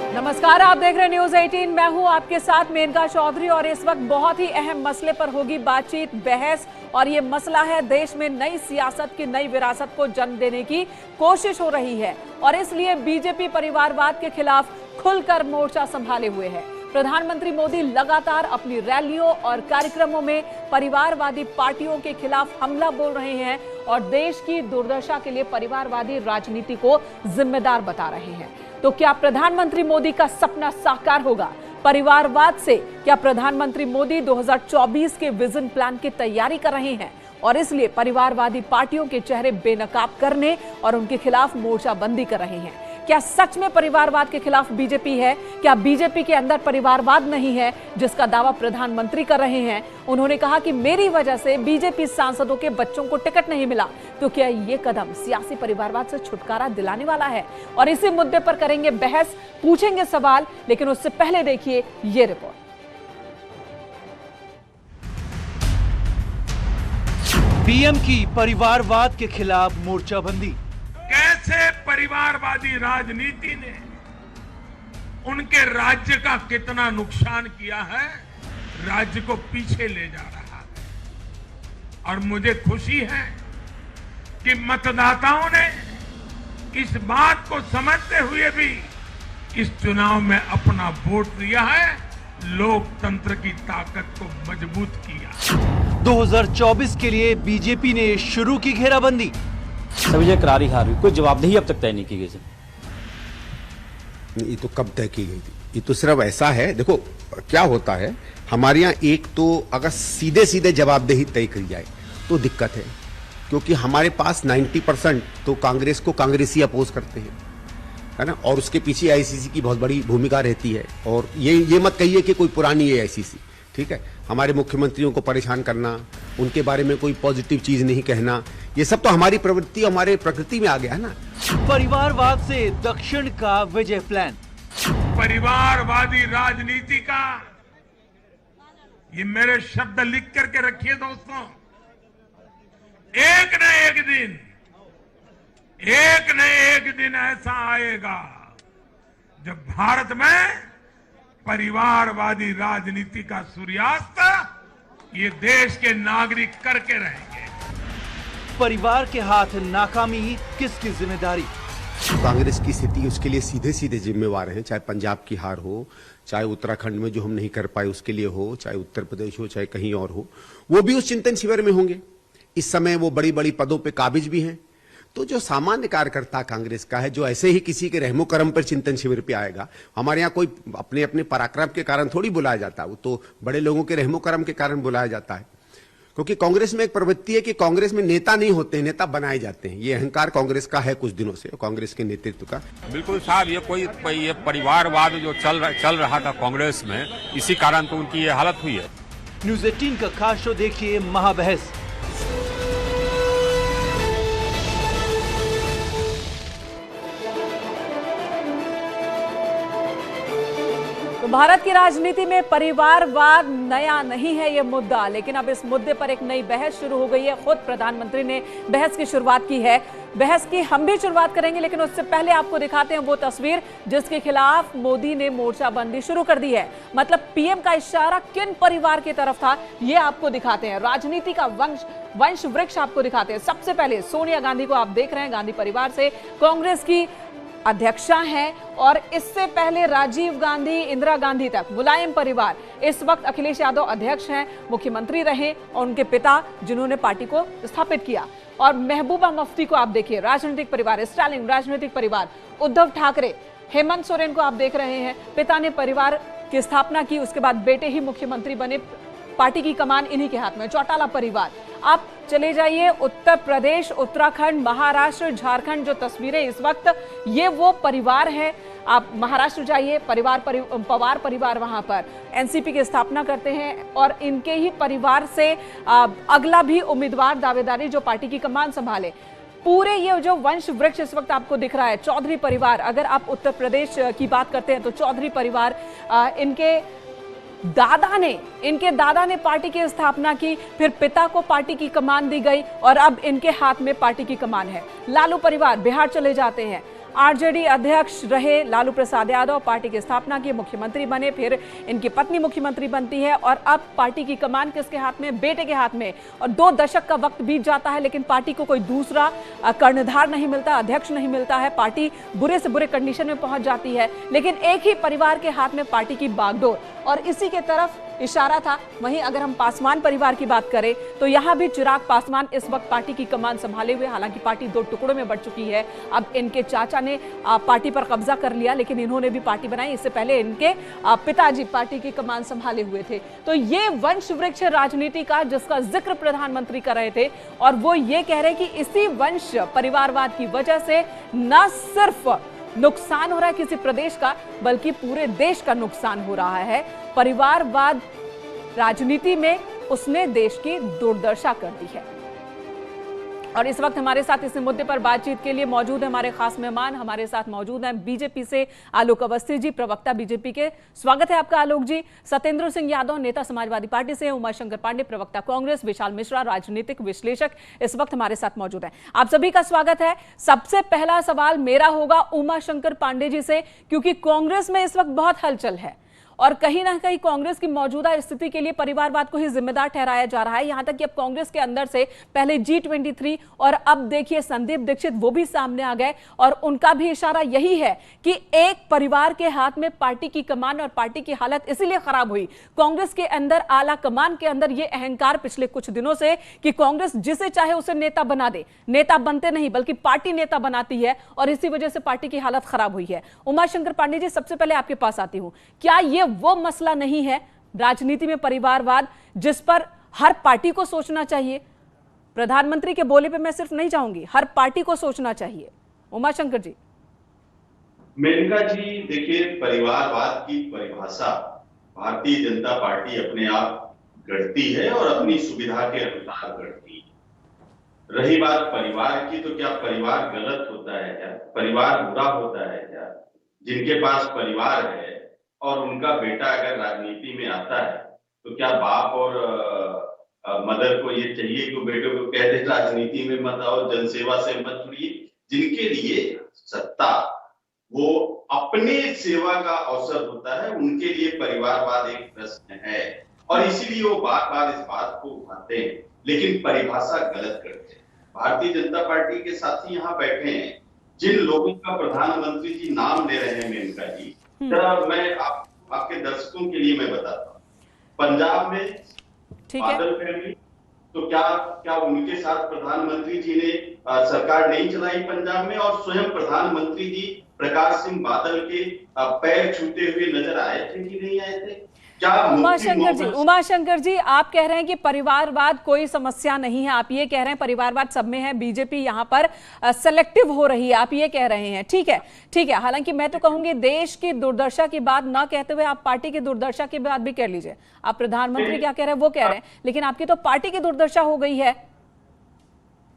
नमस्कार, आप देख रहे हैं न्यूज 18। मैं हूं आपके साथ मेनका चौधरी और इस वक्त बहुत ही अहम मसले पर होगी बातचीत, बहस। और ये मसला है देश में नई सियासत की नई विरासत को जन्म देने की कोशिश हो रही है और इसलिए बीजेपी परिवारवाद के खिलाफ खुलकर मोर्चा संभाले हुए है। प्रधानमंत्री मोदी लगातार अपनी रैलियों और कार्यक्रमों में परिवारवादी पार्टियों के खिलाफ हमला बोल रहे हैं और देश की दुर्दशा के लिए परिवारवादी राजनीति को जिम्मेदार बता रहे हैं। तो क्या प्रधानमंत्री मोदी का सपना साकार होगा परिवारवाद से? क्या प्रधानमंत्री मोदी 2024 के विजन प्लान की तैयारी कर रहे हैं और इसलिए परिवारवादी पार्टियों के चेहरे बेनकाब करने और उनके खिलाफ मोर्चाबंदी कर रहे हैं? क्या सच में परिवारवाद के खिलाफ बीजेपी है? क्या बीजेपी के अंदर परिवारवाद नहीं है, जिसका दावा प्रधानमंत्री कर रहे हैं? उन्होंने कहा कि मेरी वजह से बीजेपी सांसदों के बच्चों को टिकट नहीं मिला। तो क्या ये कदम सियासी परिवारवाद से छुटकारा दिलाने वाला है? और इसी मुद्दे पर करेंगे बहस, पूछेंगे सवाल, लेकिन उससे पहले देखिए ये रिपोर्ट। पीएम की परिवारवाद के खिलाफ मोर्चाबंदी। कैसे परिवारवादी राजनीति ने उनके राज्य का कितना नुकसान किया है, राज्य को पीछे ले जा रहा है। और मुझे खुशी है कि मतदाताओं ने इस बात को समझते हुए भी इस चुनाव में अपना वोट दिया है, लोकतंत्र की ताकत को मजबूत किया। 2024 के लिए बीजेपी ने शुरू की घेराबंदी। सभी जगह करारी हार हुई, कोई जवाबदेही अब तक तय नहीं की गई सर। ये तो कब तय की गई थी? ये तो सिर्फ ऐसा है, देखो क्या होता है हमारे यहाँ, एक तो अगर सीधे सीधे जवाबदेही तय करी जाए तो दिक्कत है, क्योंकि हमारे पास 90% तो कांग्रेस को कांग्रेसी अपोज करते हैं, है ना, और उसके पीछे आईसीसी की बहुत बड़ी भूमिका रहती है। और ये मत कहिए कि कोई पुरानी है आईसीसी, ठीक है। हमारे मुख्यमंत्रियों को परेशान करना, उनके बारे में कोई पॉजिटिव चीज नहीं कहना, ये सब तो हमारी प्रवृत्ति, हमारे प्रकृति में आ गया है ना। परिवारवाद से दक्षिण का विजय प्लान। परिवारवादी राजनीति का ये मेरे शब्द लिख करके रखिए दोस्तों। एक न एक दिन ऐसा आएगा जब भारत में परिवारवादी राजनीति का सूर्यास्त ये देश के नागरिक करके रहेंगे। परिवार के हाथ नाकामी किसकी जिम्मेदारी? कांग्रेस की स्थिति उसके लिए सीधे सीधे जिम्मेवार हैं, चाहे पंजाब की हार हो, चाहे उत्तराखंड में जो हम नहीं कर पाए उसके लिए हो, चाहे उत्तर प्रदेश हो, चाहे कहीं और हो, वो भी उस चिंतन शिविर में होंगे। इस समय वो बड़ी बड़ी पदों पे काबिज भी हैं। तो जो सामान्य कार्यकर्ता कांग्रेस का है, जो ऐसे ही किसी के रहमो करम पर चिंतन शिविर पे आएगा, हमारे यहाँ कोई अपने अपने पराक्रम के कारण थोड़ी बुलाया जाता है, वो तो बड़े लोगों के रहमो करम के कारण बुलाया जाता है। क्योंकि कांग्रेस में एक प्रवृत्ति है कि कांग्रेस में नेता नहीं होते, नेता बनाए जाते हैं। ये अहंकार कांग्रेस का है कुछ दिनों से, कांग्रेस के नेतृत्व का। बिल्कुल साहब, ये परिवारवाद जो चल रहा था कांग्रेस में, इसी कारण तो उनकी ये हालत हुई है। न्यूज 18 का खास शो देखिए महाबहस। भारत की राजनीति में परिवारवाद नया नहीं है ये मुद्दा, लेकिन अब इस मुद्दे पर एक नई बहस शुरू हो गई है। खुद प्रधानमंत्री ने बहस की शुरुआत की है। बहस की हम भी शुरुआत करेंगे, लेकिन उससे पहले आपको दिखाते हैं वो तस्वीर जिसके खिलाफ मोदी ने मोर्चाबंदी शुरू कर दी है। मतलब पीएम का इशारा किन परिवार की तरफ था, ये आपको दिखाते हैं। राजनीति का वंश वृक्ष आपको दिखाते हैं। सबसे पहले सोनिया गांधी को आप देख रहे हैं, गांधी परिवार से कांग्रेस की अध्यक्षा हैं, और इससे पहले राजीव गांधी, इंदिरा गांधी तक मुलायम परिवार। इस वक्त अखिलेश यादव अध्यक्ष हैं, मुख्यमंत्री रहे, और उनके पिता जिन्होंने पार्टी को स्थापित किया। और महबूबा मुफ्ती को आप देखिए, राजनीतिक परिवार, स्टालिन राजनीतिक परिवार, उद्धव ठाकरे, हेमंत सोरेन को आप देख रहे हैं, पिता ने परिवार की स्थापना की, उसके बाद बेटे ही मुख्यमंत्री बने, पार्टी की कमान इन्हीं के हाथ में। चौटाला परिवार। आप चले जाइए उत्तर प्रदेश, उत्तराखंड, महाराष्ट्र, झारखंड, जो तस्वीरें इस वक्त, ये वो परिवार है। आप महाराष्ट्र जाइए, पवार परिवार वहां पर एनसीपी की स्थापना करते हैं और इनके ही परिवार से अगला भी उम्मीदवार दावेदारी जो पार्टी की कमान संभाले। पूरे ये जो वंश वृक्ष इस वक्त आपको दिख रहा है, चौधरी परिवार। अगर आप उत्तर प्रदेश की बात करते हैं तो चौधरी परिवार, इनके दादा ने पार्टी की स्थापना की, फिर पिता को पार्टी की कमान दी गई और अब इनके हाथ में पार्टी की कमान है। लालू परिवार, बिहार चले जाते हैं, आरजेडी अध्यक्ष रहे लालू प्रसाद यादव, पार्टी की स्थापना की, मुख्यमंत्री बने, फिर इनकी पत्नी मुख्यमंत्री बनती है और अब पार्टी की कमान किसके हाथ में? बेटे के हाथ में। और 2 दशक का वक्त बीत जाता है लेकिन पार्टी को कोई दूसरा कर्णधार नहीं मिलता, अध्यक्ष नहीं मिलता है। पार्टी बुरे से बुरे कंडीशन में पहुंच जाती है, लेकिन एक ही परिवार के हाथ में पार्टी की बागडोर, और इसी के तरफ इशारा था। वहीं अगर हम पासवान परिवार की बात करें तो यहां भी चिराग पासवान इस वक्त पार्टी की कमान संभाले हुए, हालांकि पार्टी 2 टुकड़ों में बढ़ चुकी है। अब इनके चाचा ने पार्टी पर कब्जा कर लिया, लेकिन इन्होंने भी पार्टी बनाई। इससे पहले इनके पिताजी पार्टी की कमान संभाले हुए थे। तो ये वंश वृक्ष राजनीति का जिसका जिक्र प्रधानमंत्री कर रहे थे, और वो ये कह रहे हैं कि इसी वंश परिवारवाद की वजह से न सिर्फ नुकसान हो रहा है किसी प्रदेश का, बल्कि पूरे देश का नुकसान हो रहा है। परिवारवाद राजनीति में उसने देश की दुर्दशा कर दी है। और इस वक्त हमारे साथ इस मुद्दे पर बातचीत के लिए मौजूद है हमारे खास मेहमान। हमारे साथ मौजूद हैं बीजेपी से आलोक अवस्थी जी, प्रवक्ता बीजेपी के। स्वागत है आपका आलोक जी। सत्येंद्र सिंह यादव, नेता समाजवादी पार्टी से, उमाशंकर पांडे, प्रवक्ता कांग्रेस, विशाल मिश्रा, राजनीतिक विश्लेषक, इस वक्त हमारे साथ मौजूद हैं। आप सभी का स्वागत है। सबसे पहला सवाल मेरा होगा उमाशंकर पांडे जी से, क्योंकि कांग्रेस में इस वक्त बहुत हलचल है और कहीं ना कहीं कांग्रेस की मौजूदा स्थिति के लिए परिवारवाद को ही जिम्मेदार ठहराया जा रहा है। यहां तक कि अब कांग्रेस के अंदर से पहले G23 और अब देखिए संदीप दीक्षित वो भी सामने आ गए, और उनका भी इशारा यही है कि एक परिवार के हाथ में पार्टी की कमान, और पार्टी की हालत इसीलिए खराब हुई। कांग्रेस के अंदर आला कमान के अंदर ये अहंकार पिछले कुछ दिनों से कि कांग्रेस जिसे चाहे उसे नेता बना दे, नेता बनते नहीं बल्कि पार्टी नेता बनाती है, और इसी वजह से पार्टी की हालत खराब हुई है। उमाशंकर पांडे जी, सबसे पहले आपके पास आती हूं। क्या ये वो मसला नहीं है राजनीति में परिवारवाद जिस पर हर पार्टी को सोचना चाहिए? प्रधानमंत्री के बोले पे मैं सिर्फ नहीं जाऊंगी, हर पार्टी को सोचना चाहिए। उमाशंकर जी। मेनका जी, देखिए, परिवारवाद की परिभाषा भारतीय जनता पार्टी अपने आप गढ़ती है और अपनी सुविधा के अनुसार गढ़ती है। रही बात परिवार की, तो क्या परिवार गलत होता है? क्या परिवार बुरा होता है? क्या जिनके पास परिवार है और उनका बेटा अगर राजनीति में आता है तो क्या बाप और मदर को ये चाहिए कि बेटे को कह दे राजनीति में मत आओ, जनसेवा से मत जुड़िए? जिनके लिए सत्ता वो अपने सेवा का अवसर होता है, उनके लिए परिवारवाद एक प्रश्न है, और इसीलिए वो बार बार इस बात को उठाते हैं, लेकिन परिभाषा गलत करते हैं। भारतीय जनता पार्टी के साथी यहाँ बैठे हैं, जिन लोगों का प्रधानमंत्री जी नाम ले रहे हैं मेनका जी, जरा मैं आपके दर्शकों के लिए मैं बताता हूँ। पंजाब में बादल फैमिली, तो क्या उनके साथ प्रधानमंत्री जी ने सरकार नहीं चलाई पंजाब में, और स्वयं प्रधानमंत्री जी प्रकाश सिंह बादल के पैर छूते हुए नजर आए थे कि नहीं आए थे? उमाशंकर जी, आप कह रहे हैं कि परिवारवाद कोई समस्या नहीं है, आप ये कह रहे हैं परिवारवाद सब में है, बीजेपी यहाँ पर सेलेक्टिव हो रही है, आप ये कह रहे हैं। ठीक है, ठीक है। हालांकि मैं तो कहूंगी देश की दुर्दशा की बात ना कहते हुए आप पार्टी की दुर्दशा की बात भी कह लीजिए। आप प्रधानमंत्री क्या कह रहे हैं वो कह रहे हैं, लेकिन आपकी तो पार्टी की दुर्दशा हो गई है।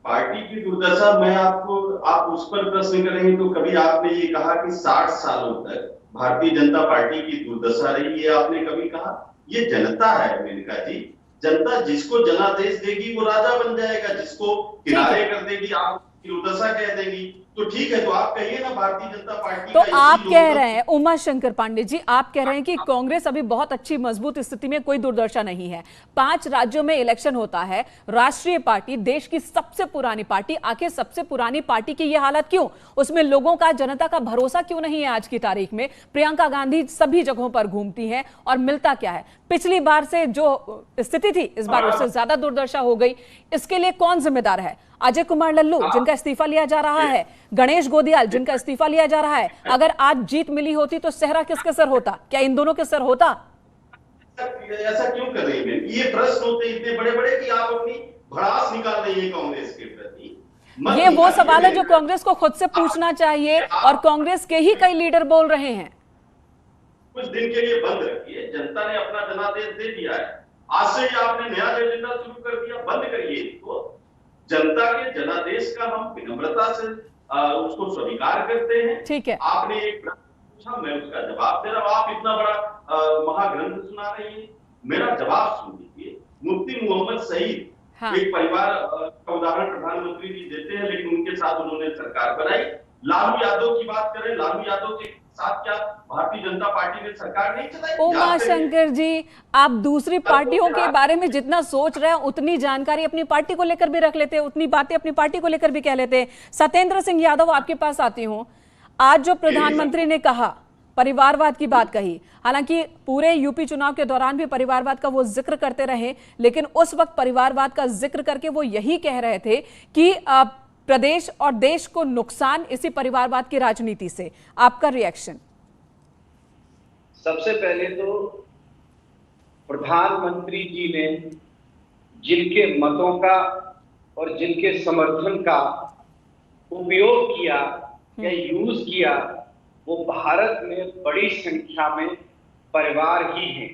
पार्टी की दुर्दशा, मैं आप उस पर प्रश्न करेंगे तो कभी आपने ये कहा कि 60 सालों तक भारतीय जनता पार्टी की दुर्दशा रही, ये आपने कभी कहा? ये जनता है मेनका जी। जनता जिसको जनादेश देगी वो राजा बन जाएगा, जिसको किनारे कर देगी आप दुर्दशा कह देगी। तो ठीक है, तो आप कहिए ना भारतीय जनता पार्टी। तो आप कह रहे हैं उमाशंकर पांडे जी, आप कह रहे हैं कि कांग्रेस अभी बहुत अच्छी मजबूत स्थिति में, कोई दुर्दशा नहीं है। 5 राज्यों में इलेक्शन होता है, राष्ट्रीय पार्टी, देश की सबसे पुरानी पार्टी, आखिर सबसे पुरानी पार्टी की ये हालत क्यों? उसमें लोगों का, जनता का भरोसा क्यों नहीं है? आज की तारीख में प्रियंका गांधी सभी जगहों पर घूमती हैं और मिलता क्या है? पिछली बार से जो स्थिति थी इस बार उससे ज्यादा दुर्दशा हो गई। इसके लिए कौन जिम्मेदार है? अजय कुमार लल्लू जिनका इस्तीफा लिया जा रहा है, गणेश गोदियाल जिनका इस्तीफा लिया जा रहा है। अगर आज जीत मिली होती तो सेहरा किसके सर होता? क्या इन दोनों के सर होता? ऐसा क्यों कर रही है? ये प्रश्न होते इतने बड़े बड़े कि आप अपनी भड़ास निकाल रही है कांग्रेस के प्रति। ये वो सवाल है जो कांग्रेस को खुद से पूछना चाहिए, और कांग्रेस के ही कई लीडर बोल रहे हैं। कुछ दिन के लिए बंद रखिए, जनता ने अपना जनादेश दे दिया है। आज से ही आपने नया एजेंडा शुरू कर दिया, बंद करिए इसको। जनता के जनादेश का हम विनम्रता से उसको स्वीकार करते हैं। ठीक है, आपने एक प्रश्न पूछा, मैं उसका जवाब दे रहा हूं। आप इतना बड़ा महाग्रंथ सुना रही है, मेरा जवाब सुन लीजिए। मुफ्ती मोहम्मद सईद, एक परिवार का उदाहरण प्रधानमंत्री जी देते हैं, लेकिन उनके साथ उन्होंने सरकार बनाई। लालू यादव की बात करें, लालू यादव के साथ क्या भारतीय जनता पार्टी ने सरकार नहीं चलाई? उमाशंकर जी, आप दूसरी पार्टियों के बारे में जितना सोच रहे हैं उतनी जानकारी अपनी पार्टी को लेकर भी रख लेते हैं, उतनी बातें अपनी पार्टी को लेकर भी कह लेते हैं। सत्येंद्र सिंह यादव, आपके पास आती हूं। आज जो प्रधानमंत्री ने कहा, परिवारवाद की बात कही, हालांकि पूरे यूपी चुनाव के दौरान भी परिवारवाद का वो जिक्र करते रहे, लेकिन उस वक्त परिवारवाद का जिक्र करके वो यही कह रहे थे कि प्रदेश और देश को नुकसान इसी परिवारवाद की राजनीति से। आपका रिएक्शन? सबसे पहले तो प्रधानमंत्री जी ने जिनके मतों का और जिनके समर्थन का उपयोग किया या यूज किया, वो भारत में बड़ी संख्या में परिवार ही हैं।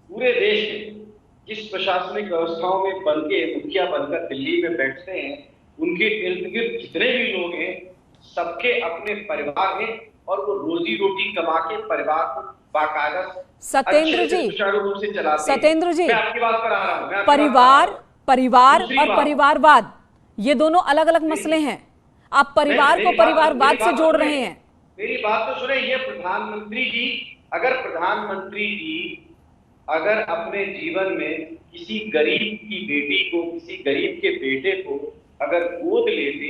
पूरे देश में जिस प्रशासनिक व्यवस्थाओं में बनके मुखिया बनकर दिल्ली में बैठते हैं, उनके इर्द गिर्द जितने भी लोग हैं, सबके अपने परिवार हैं और वो रोजी रोटी कमा के परिवार को बाकायदा सत्येंद्र जी, सुचारू रूप से चलाते हैं। सत्येंद्र जी, मैं आपकी बात पर आ रहा हूं। परिवार और परिवारवाद ये दोनों अलग अलग मसले हैं। आप परिवार को परिवारवाद से जोड़ रहे हैं। मेरी बात तो सुने। ये प्रधानमंत्री जी अगर अपने जीवन में किसी गरीब की बेटी को, किसी गरीब के बेटे को अगर गोद लेते,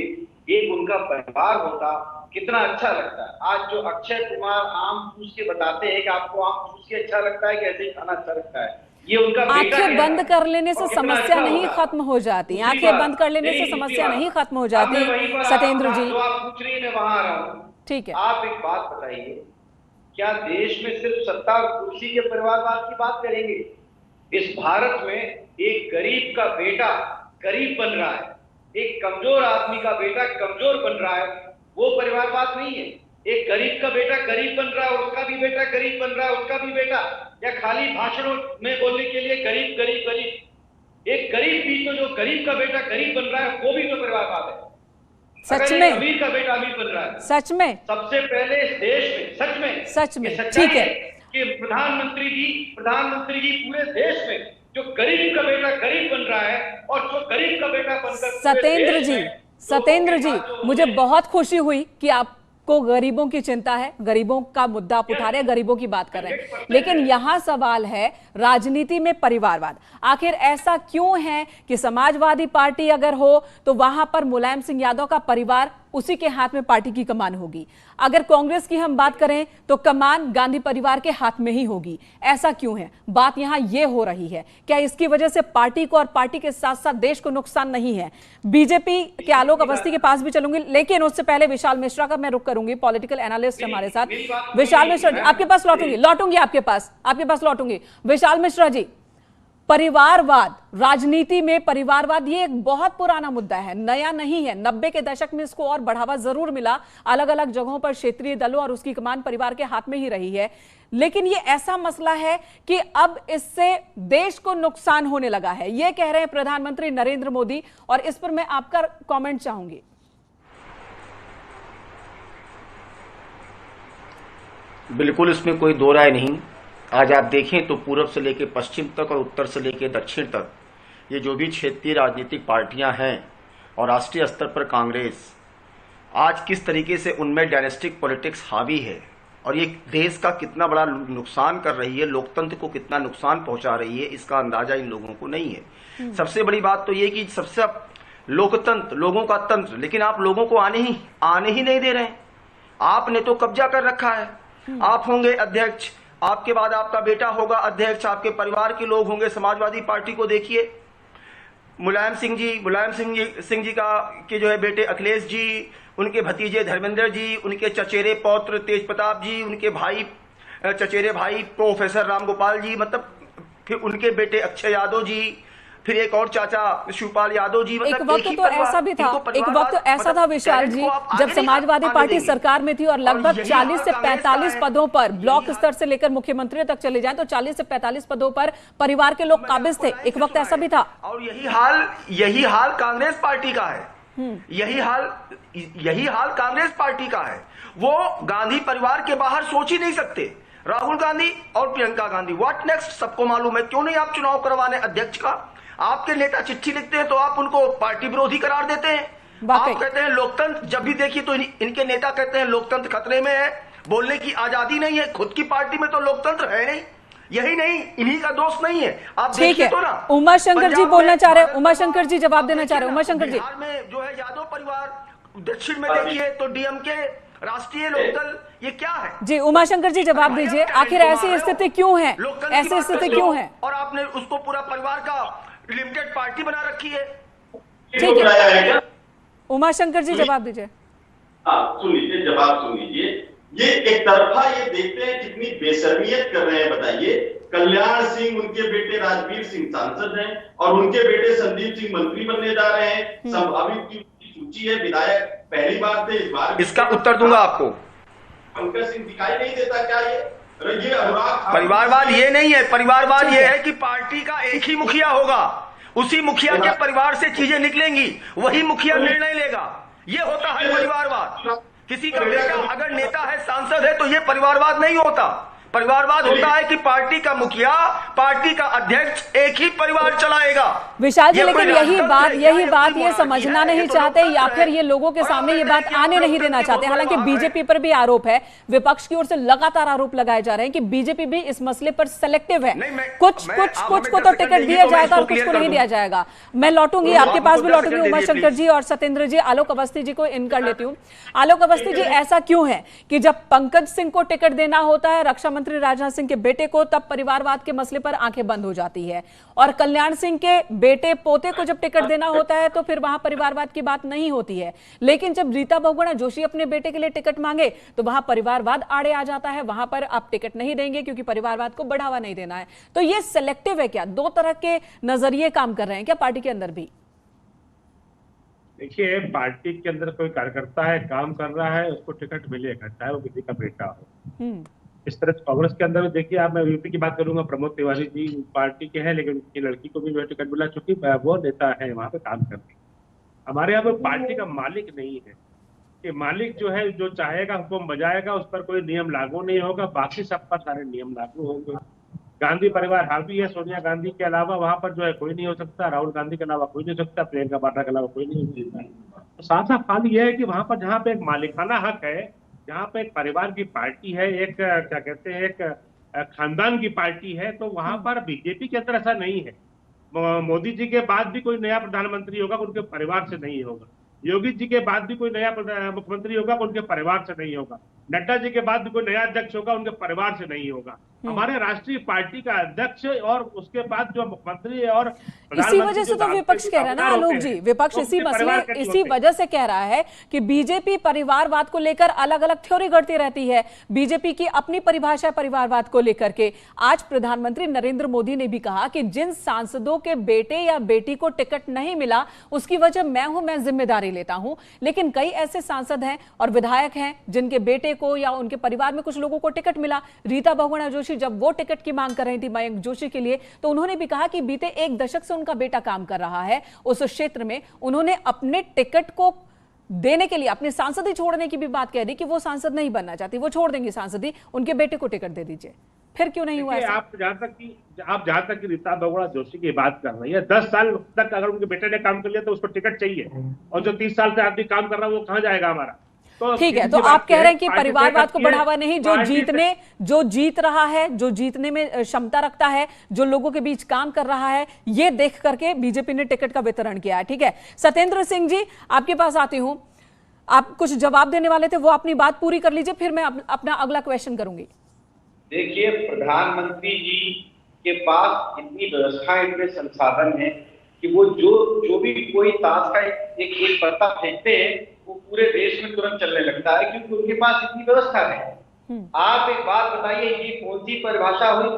एक उनका परिवार होता, कितना अच्छा लगता है। आज जो अक्षय कुमार आम चूस के बताते हैं कि आपको आम चूस के अच्छा लगता है कि ऐसे ही खाना अच्छा लगता है, ये उनका बेटा आंखें बंद कर लेने से समस्या नहीं खत्म हो जाती। आंखें बंद कर लेने से समस्या नहीं खत्म हो जाती। सत्येंद्र जी, जो आप पूछ रही है, मैं वहां आ रहा हूं। ठीक है, आप एक बात बताइए, क्या देश में सिर्फ सत्ता और कुर्सी के परिवारवाद की बात करेंगे? इस भारत में एक गरीब का बेटा गरीब बन रहा है, एक कमजोर आदमी का बेटा कमजोर बन रहा है, वो परिवारवाद नहीं है। एक गरीब का बेटा गरीब बन रहा है, उसका भी बेटा गरीब बन रहा है, उसका भी बेटा, या खाली भाषणों में बोलने के लिए गरीब गरीब गरीब। एक गरीब भी तो, जो गरीब का बेटा गरीब बन रहा है, वो भी तो परिवारवाद है। सच में अमीर का बेटा अमीर बन रहा है, सच में, सबसे पहले इस देश में सच में ठीक है कि प्रधानमंत्री जी पूरे देश में जो गरीब का बेटा गरीब बन रहा है और जो गरीब का बेटा बनकर सत्येंद्र जी, मुझे बहुत खुशी हुई कि आपको गरीबों की चिंता है, गरीबों का मुद्दा आप उठा रहे हैं, गरीबों की बात कर रहे हैं। लेकिन यहां सवाल है राजनीति में परिवारवाद। आखिर ऐसा क्यों है कि समाजवादी पार्टी अगर हो तो वहां पर मुलायम सिंह यादव का परिवार, उसी के हाथ में पार्टी की कमान होगी। अगर कांग्रेस की हम बात करें तो कमान गांधी परिवार के हाथ में ही होगी। ऐसा क्यों है? बात यहां यह हो रही है, क्या इसकी वजह से पार्टी को और पार्टी के साथ साथ देश को नुकसान नहीं है? बीजेपी के आलोक अवस्थी के पास भी चलूंगी, लेकिन उससे पहले विशाल मिश्रा का मैं रुख करूंगी, पॉलिटिकल एनालिस्ट हमारे साथ। विशाल मिश्रा, आपके पास लौटूंगी आपके पास लौटूंगी। विशाल मिश्रा जी, परिवारवाद, राजनीति में परिवारवाद ये एक बहुत पुराना मुद्दा है, नया नहीं है। 90 के दशक में इसको और बढ़ावा जरूर मिला, अलग अलग जगहों पर क्षेत्रीय दलों और उसकी कमान परिवार के हाथ में ही रही है। लेकिन ये ऐसा मसला है कि अब इससे देश को नुकसान होने लगा है, ये कह रहे हैं प्रधानमंत्री नरेंद्र मोदी, और इस पर मैं आपका कमेंट चाहूंगी। बिल्कुल, इसमें कोई दो राय नहीं। आज आप देखें तो पूर्व से लेकर पश्चिम तक और उत्तर से लेकर दक्षिण तक ये जो भी क्षेत्रीय राजनीतिक पार्टियां हैं और राष्ट्रीय स्तर पर कांग्रेस, आज किस तरीके से उनमें डायनेस्टिक पॉलिटिक्स हावी है और ये देश का कितना बड़ा नुकसान कर रही है, लोकतंत्र को कितना नुकसान पहुंचा रही है, इसका अंदाजा इन लोगों को नहीं है। सबसे बड़ी बात तो ये कि सबसे लोकतंत्र, लोगों का तंत्र, लेकिन आप लोगों को आने ही नहीं दे रहे हैं। आपने तो कब्जा कर रखा है। आप होंगे अध्यक्ष, आपके बाद आपका बेटा होगा अध्यक्ष, आपके परिवार के लोग होंगे। समाजवादी पार्टी को देखिए, मुलायम सिंह जी के जो है बेटे अखिलेश जी, उनके भतीजे धर्मेंद्र जी, उनके चचेरे पौत्र तेज प्रताप जी, उनके चचेरे भाई प्रोफेसर रामगोपाल जी, मतलब फिर उनके बेटे अक्षय यादव जी, फिर एक और चाचा शिवपाल यादव जी। एक वक्त तो ऐसा था विशाल जी, जब समाजवादी पार्टी सरकार में थी और लगभग 40 से 45 पदों पर, ब्लॉक स्तर से लेकर मुख्यमंत्री तक चले जाएं तो 40 से 45 पदों पर परिवार के लोग काबिज थे। एक वक्त ऐसा भी था। और यही हाल कांग्रेस पार्टी का है। यही हाल कांग्रेस पार्टी का है। वो गांधी परिवार के बाहर सोच ही नहीं सकते। राहुल गांधी और प्रियंका गांधी, व्हाट नेक्स्ट सबको मालूम है। क्यों नहीं आप चुनाव करवाने अध्यक्ष का? आपके नेता चिट्ठी लिखते हैं तो आप उनको पार्टी विरोधी करार देते हैं। वाकई। आप कहते हैं लोकतंत्र, जब भी देखिए तो इनके नेता कहते हैं लोकतंत्र खतरे में है, बोलने की आजादी नहीं है। खुद की पार्टी में तो लोकतंत्र है नहीं, यही नहीं, इन्हीं का दोष नहीं है। आप ठीक है, तो ना, उमाशंकर जी बोलना चाह रहे हैं, उमाशंकर जी जवाब देना चाह रहे हैं। उमाशंकर जी, बिहार में जो है यादव परिवार, दक्षिण में देखिए तो डीएमके, राष्ट्रीय लोकदल, ये क्या है जी उमाशंकर जी जवाब दीजिए, आखिर ऐसी स्थिति क्यों है, ऐसी स्थिति क्यों है? और आपने उसको पूरा परिवार का लिमिटेड पार्टी बना रखी है। ठीक है, उमाशंकर जी जवाब दीजिए। हाँ सुन लीजिए, जवाब सुन लीजिए। ये एक तरफा ये देखते हैं कितनी बेशर्मियत कर रहे हैं। बताइए, कल्याण सिंह उनके बेटे राजवीर सिंह सांसद हैं और उनके बेटे संदीप सिंह मंत्री बनने जा रहे हैं। संभावित की सूची है, विधायक पहली बार थे, इस बार इसका उत्तर दूंगा आपको। पंकज सिंह दिखाई नहीं देता क्या ये अनुराग? परिवारवाद ये नहीं है, परिवारवाद ये है कि पार्टी का एक ही मुखिया होगा, उसी मुखिया के परिवार से चीजें निकलेंगी, वही मुखिया निर्णय लेगा। ये होता है परिवारवाद। किसी का बेटा अगर नेता है, सांसद है, तो ये परिवारवाद नहीं होता। परिवारवाद होता है कि पार्टी का मुखिया, पार्टी का अध्यक्ष एक ही परिवार चलाएगा। विशाल जी, लेकिन यही बात ये समझना नहीं चाहते या फिर ये लोगों के सामने ये बात आने नहीं देना चाहते। हालांकि बीजेपी पर भी आरोप है, विपक्ष की ओर से लगातार आरोप लगाए जा रहे हैं कि बीजेपी भी इस मसले पर सेलेक्टिव है, कुछ को तो टिकट दिया जाएगा और कुछ को नहीं दिया जाएगा। मैं लौटूंगी, आपके पास भी लौटूंगी उमाशंकर जी और सत्येंद्र जी। आलोक अवस्थी जी को इन कर लेती हूँ। आलोक अवस्थी जी, ऐसा क्यों है कि जब पंकज सिंह को टिकट देना होता है, रक्षा मंत्री राजनाथ सिंह के बेटे को, तब परिवारवाद के मसले पर आंखें बंद हो जाती है, और कल्याण सिंह के बेटे पोते को जब टिकट देना होता है तो फिर वहां परिवारवाद की बात नहीं होती है। लेकिन जब रीता बहुगुणा जोशी अपने बेटे के लिए टिकट मांगे तो वहां परिवारवाद आड़े आ जाता है, वहां पर आप टिकट नहीं देंगे क्योंकि परिवारवाद को बढ़ावा नहीं देना है। तो ये सिलेक्टिव है क्या? दो तरह के नजरिए काम कर रहे हैं क्या पार्टी के अंदर भी? देखिए, पार्टी के अंदर कोई कार्यकर्ता है, काम कर रहा है, उसको टिकट मिलेगा, चाहे वो किसी का बेटा हो। इस तरह कांग्रेस के अंदर देखिए, आप, मैं यूपी की बात करूंगा, प्रमोद तिवारी जी पार्टी के हैं, लेकिन उनकी लड़की को भी जो टिकट मिला, चूंकि वो नेता है, वहां पे काम करते हैं। हमारे यहाँ पर पार्टी का मालिक नहीं है कि मालिक जो है जो चाहेगा हुक्म बजाएगा, उस पर कोई नियम लागू नहीं होगा, बाकी सब पर सारे नियम लागू होंगे। गांधी परिवार हावी है, सोनिया गांधी के अलावा वहां पर जो है कोई नहीं हो सकता, राहुल गांधी के अलावा कोई नहीं हो सकता, प्रियंका वाड्रा के अलावा कोई नहीं हो सकता। तो साफ साफ हाल यह है कि वहां पर जहाँ पे एक मालिकाना हक है, जहाँ पे एक परिवार की पार्टी है, एक क्या कहते हैं, एक खानदान की पार्टी है, तो वहां पर बीजेपी के अंदर ऐसा नहीं है। मोदी जी के बाद भी कोई नया प्रधानमंत्री होगा, उनके परिवार से नहीं होगा। योगी जी के बाद भी कोई नया मुख्यमंत्री होगा, उनके परिवार से नहीं होगा। नड्डा जी के बाद भी कोई नया अध्यक्ष होगा, उनके परिवार से नहीं होगा। हमारे राष्ट्रीय पार्टी का अध्यक्ष और उसके बाद जो मुख्यमंत्री है, और इसी वजह से तो विपक्ष कह रहा है ना आलोक जी, विपक्ष इसी वजह से कह रहा है कि बीजेपी परिवारवाद को लेकर अलग अलग थ्योरी गढ़ती रहती है। बीजेपी की अपनी परिभाषा परिवारवाद को लेकर के। आज प्रधानमंत्री नरेंद्र मोदी ने भी कहा कि जिन सांसदों के बेटे या बेटी को टिकट नहीं मिला, उसकी वजह मैं हूं, मैं जिम्मेदारी लेता हूं। लेकिन कई ऐसे सांसद हैं और विधायक हैं जिनके बेटे को या उनके परिवार में कुछ लोगों को टिकट मिला। रीता बहुगुणा जोशी जब वो टिकट की मांग कर रही थी मयंक जोशी के लिए, तो उन्होंने भी कहा कि बीते एक दशक से उनका बेटा काम कर रहा है उस क्षेत्र में। उन्होंने अपने टिकट को देने के लिए अपने सांसदी छोड़ने की भी बात कह दी कि वो सांसद नहीं बनना चाहती, वो छोड़ देंगी सांसदी, उनके बेटे को टिकट दे दीजिए। फिर क्यों नहीं हुआ? आप जहां तक कि रीता बहुगुणा जोशी की बात कर रही है, 10 साल तक अगर उनके बेटे ने काम कर लिया तो उसको टिकट चाहिए, और जो 30 साल से आदमी काम कर रहा है वो कहां जाएगा हमारा? तो ठीक है, तो आप कह रहे हैं कि परिवारवाद को बढ़ावा नहीं, जो जीत रहा है, जो जीतने में क्षमता रखता है, जो लोगों के बीच काम कर रहा है, ये देख करके बीजेपी ने टिकट का वितरण किया है। ठीक है, सत्येंद्र सिंह जी आपके पास आती हूं, आप कुछ जवाब देने वाले थे, वो अपनी बात पूरी कर लीजिए, फिर मैं अपना अगला क्वेश्चन करूंगी। देखिए, प्रधानमंत्री जी के पास इतनी व्यवस्था, इतने संसाधन है कि वो जो भी कोई ताश का एक पत्ता फेंकते हैं, वो पूरे देश में तुरंत चलने लगता है, क्योंकि उनके पास इतनी व्यवस्था है। आप एक बात बताइए, ये कौन सी परिभाषा हुई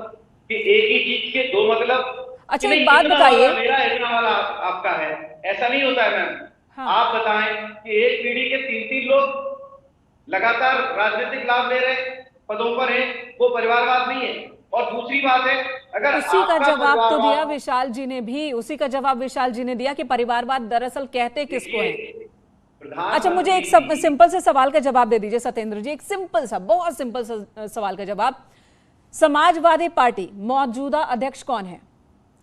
कि एक ही चीज के दो मतलब? अच्छा, एक बात बताइए, मेरा इतना वाला आपका है, ऐसा नहीं होता है मैम। हाँ। आप बताएं कि एक पीढ़ी के 3-3 लोग लगातार राजनीतिक लाभ ले रहे पदों पर हैं, वो परिवारवाद नहीं है। और दूसरी बात है, अगर उसी का जवाब तो दिया विशाल जी ने भी, उसी का जवाब विशाल जी ने दिया कि परिवारवाद दरअसल कहते किसको है। अच्छा, मुझे एक सिंपल से सवाल का जवाब दे दीजिए सत्येंद्र जी, एक सिंपल सा, बहुत सिंपल सा सवाल का जवाब। समाजवादी पार्टी मौजूदा अध्यक्ष कौन है?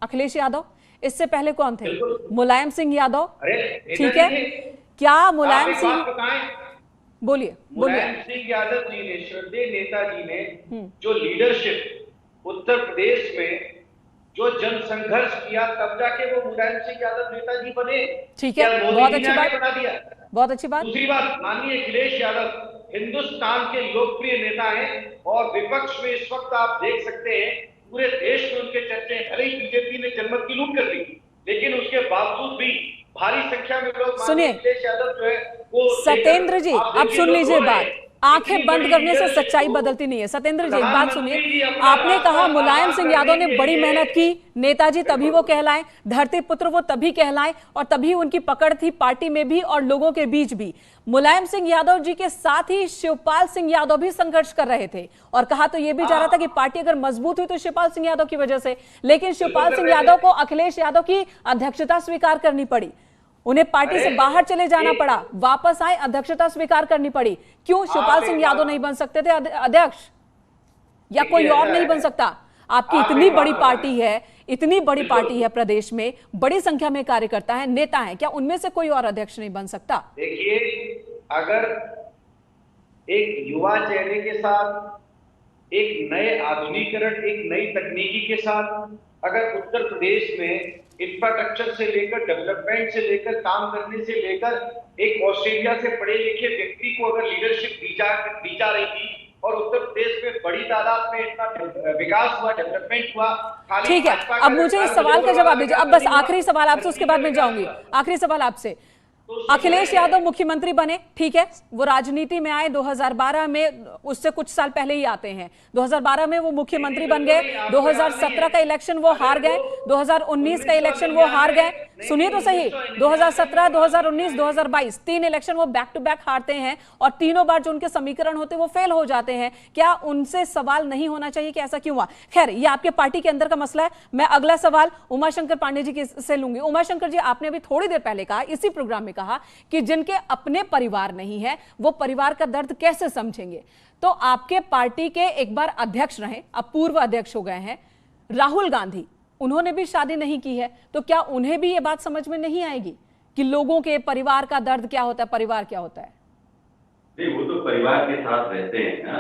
अखिलेश यादव। इससे पहले कौन थे? मुलायम सिंह यादव। ठीक है, क्या मुलायम सिंह, बोलिए मुलायम सिंह यादव जी ने, श्रद्धेय नेताजी ने जो लीडरशिप उत्तर प्रदेश में जो जन संघर्ष किया, तब जाके वो मुलायम सिंह यादव नेताजी बने। ठीक है, बहुत अच्छी बात, बना दिया, बहुत अच्छी बात। दूसरी बात, माननीय अखिलेश यादव हिंदुस्तान के लोकप्रिय नेता हैं और विपक्ष में इस वक्त आप देख सकते हैं पूरे देश में उनके चर्चे। भले ही बीजेपी ने जनमत की लूट कर ली, लेकिन उसके बावजूद भी भारी संख्या में लोग, सुनिए अखिलेश यादव जो है वो, सत्येंद्र जी अब सुन लीजिए बात, आंखें बंद करने से सच्चाई बदलती नहीं है। सत्येंद्र जी एक बात सुनिए, आपने कहा मुलायम सिंह यादव ने बड़ी मेहनत की, नेताजी तभी वो कहलाए, धरती पुत्र वो तभी कहलाए, और तभी उनकी पकड़ थी पार्टी में भी और लोगों के बीच भी। मुलायम सिंह यादव जी के साथ ही शिवपाल सिंह यादव भी संघर्ष कर रहे थे, और कहा तो यह भी जा रहा था कि पार्टी अगर मजबूत हुई तो शिवपाल सिंह यादव की वजह से, लेकिन शिवपाल सिंह यादव को अखिलेश यादव की अध्यक्षता स्वीकार करनी पड़ी, उन्हें पार्टी से बाहर चले जाना पड़ा, वापस आए, अध्यक्षता स्वीकार करनी पड़ी। क्यों शिवपाल सिंह यादव नहीं बन सकते थे अध्यक्ष, या कोई और नहीं बन सकता? आपकी इतनी बड़ी पार्टी है, इतनी बड़ी पार्टी है प्रदेश में, बड़ी संख्या में कार्यकर्ता है, नेता हैं, क्या उनमें से कोई और अध्यक्ष नहीं बन सकता? देखिए, अगर एक युवा चेहरे के साथ, एक नए आधुनिकीकरण, एक नई तकनीकी के साथ अगर उत्तर प्रदेश में इंफ्रास्ट्रक्चर से लेकर, डेवलपमेंट से लेकर, काम करने से लेकर, एक ऑस्ट्रेलिया से पढ़े लिखे व्यक्ति को अगर लीडरशिप दी जा रही थी और उत्तर प्रदेश में बड़ी तादाद में इतना विकास हुआ, डेवलपमेंट हुआ। ठीक है, अब मुझे इस सवाल का जवाब दीजिए। अब बस आखिरी सवाल आपसे, उसके बाद मैं जाऊंगी। आखिरी सवाल आपसे, अखिलेश यादव मुख्यमंत्री बने, ठीक है, वो राजनीति में आए 2012 में, उससे कुछ साल पहले ही आते हैं। 2012 में वो मुख्यमंत्री बन गए, 2017 का इलेक्शन वो हार गए, 2019 का इलेक्शन वो हार गए। सुनिए तो सही, 2017, 2019, 2022 तीन इलेक्शन वो बैक टू बैक हारते हैं, और तीनों बार जो उनके समीकरण होते हैं वो फेल हो जाते हैं। क्या उनसे सवाल नहीं होना चाहिए कि ऐसा क्यों हुआ? खैर, ये आपके पार्टी के अंदर का मसला है। मैं अगला सवाल उमाशंकर पांडे जी से लूंगी। उमाशंकर जी, आपने अभी थोड़ी देर पहले कहा, इसी प्रोग्राम में कहा कि जिनके अपने परिवार नहीं है वो परिवार का दर्द कैसे समझेंगे? तो आपके पार्टी के एक बार अध्यक्ष रहे, अब पूर्व अध्यक्ष हो गए हैं राहुल गांधी, उन्होंने भी शादी नहीं की है, तो क्या उन्हें भी ये बात समझ में नहीं आएगी कि लोगों के परिवार का दर्द क्या होता है, परिवार क्या होता है? नहीं, वो तो परिवार के साथ रहते हैं ना,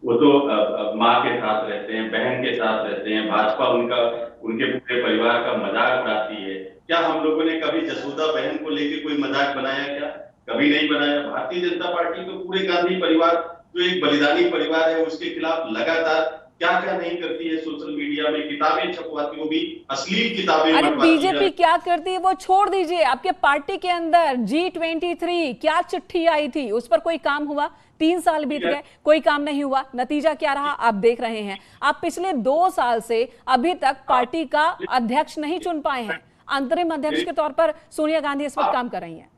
वो तो माँ के साथ रहते हैं, बहन के साथ रहते हैं। भाजपा उनके पूरे परिवार का मजाक उड़ाती है। क्या हम लोगों ने कभी जसोदा बहन को लेकर कोई मजाक बनाया? क्या कभी नहीं बनाया। भारतीय जनता पार्टी तो पूरे गांधी परिवार, जो एक बलिदानी परिवार है, उसके खिलाफ लगातार क्या क्या नहीं करती है। सोशल मीडिया में किताबें छपवाती, वो भी अश्लील किताबें। अरे बीजेपी क्या करती है वो छोड़ दीजिए, आपके पार्टी के अंदर G23 क्या चिट्ठी आई थी, उस पर कोई काम हुआ? 3 साल बीत गए, कोई काम नहीं हुआ। नतीजा क्या रहा आप देख रहे हैं। आप पिछले 2 साल से अभी तक पार्टी का अध्यक्ष नहीं चुन पाए हैं। अंतरिम अध्यक्ष के तौर पर सोनिया गांधी इस वक्त काम कर रही हैं।